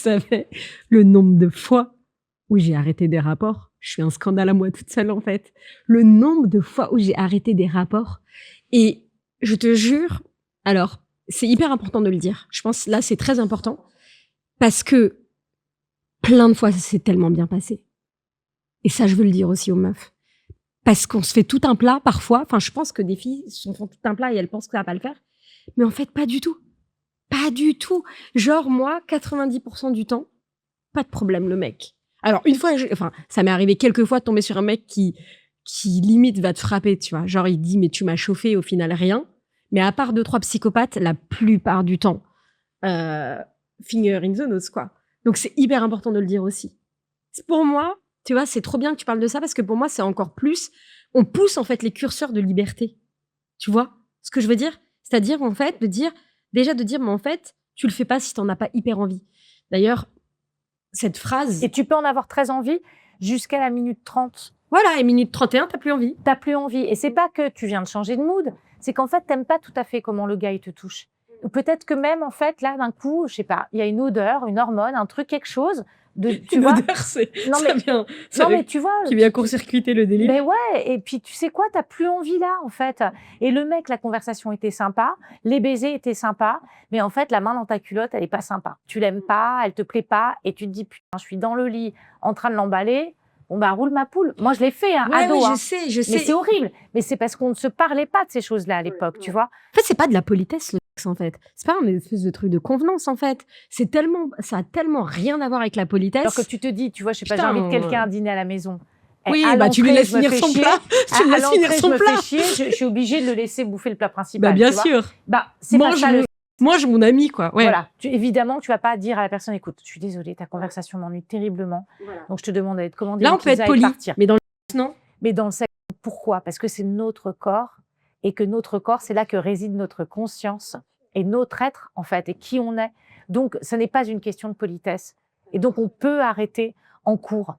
savais le nombre de fois où j'ai arrêté des rapports? Je suis un scandale à moi toute seule, en fait. Le nombre de fois où j'ai arrêté des rapports et je te jure, alors, c'est hyper important de le dire. Je pense, là, c'est très important parce que plein de fois, ça s'est tellement bien passé. Et ça, je veux le dire aussi aux meufs. Parce qu'on se fait tout un plat, parfois. Enfin, je pense que des filles se font tout un plat et elles pensent que ça va pas le faire. Mais en fait, pas du tout. Pas du tout. Genre, moi, 90% du temps, pas de problème, le mec. Alors, une fois, enfin, ça m'est arrivé quelques fois de tomber sur un mec qui limite va te frapper, tu vois. Genre, il dit, mais tu m'as chauffé, au final, rien. Mais à part 2, 3 psychopathes, la plupart du temps, finger in the nose, quoi. Donc, c'est hyper important de le dire aussi. Pour moi, tu vois, c'est trop bien que tu parles de ça parce que pour moi, c'est encore plus, on pousse, en fait, les curseurs de liberté. Tu vois ce que je veux dire? C'est-à-dire, en fait, déjà de dire, mais en fait, tu le fais pas si t'en as pas hyper envie. D'ailleurs, cette phrase. Et tu peux en avoir très envie jusqu'à la minute 30. Voilà, et minute 31, t'as plus envie. T'as plus envie. Et c'est pas que tu viens de changer de mood, c'est qu'en fait, t'aimes pas tout à fait comment le gars, il te touche. Ou peut-être que même, en fait, là, d'un coup, je sais pas, il y a une odeur, une hormone, un truc, quelque chose. Tu vois, odeur, non, mais tu vois, qui vient court-circuiter le délire. Mais ouais, et puis tu sais quoi, t'as plus envie là, en fait. Et le mec, la conversation était sympa, les baisers étaient sympas, mais en fait, la main dans ta culotte, elle est pas sympa. Tu l'aimes pas, elle te plaît pas, et tu te dis, putain, je suis dans le lit, en train de l'emballer. Bon, bah, roule ma poule. Moi, je l'ai fait, hein, ado. Oui, hein. je sais. Mais c'est horrible. Mais c'est parce qu'on ne se parlait pas de ces choses-là à l'époque, tu vois. En fait, c'est pas de la politesse, le sexe, en fait. C'est pas un espèce de truc de convenance, en fait. Ça a tellement rien à voir avec la politesse. Alors que tu te dis, tu vois, je sais pas, Putain, j'invite quelqu'un à dîner à la maison. Oui, bah, tu lui laisses finir son plat. Tu lui laisses finir son plat. Je suis obligée de le laisser bouffer le plat principal. Bah, bien sûr. Bah, c'est pas ça. Mange mon ami, quoi. Ouais. Voilà. Évidemment, tu vas pas dire à la personne, écoute, je suis désolée, ta conversation m'ennuie terriblement. Voilà. Donc, je te demande d'aller te commander là, une on peut être poli. Mais dans le sexe, non. Mais dans le sexe, pourquoi? Parce que c'est notre corps et que notre corps, c'est là que réside notre conscience et notre être, en fait, et qui on est. Donc, ce n'est pas une question de politesse. Et donc, on peut arrêter en cours.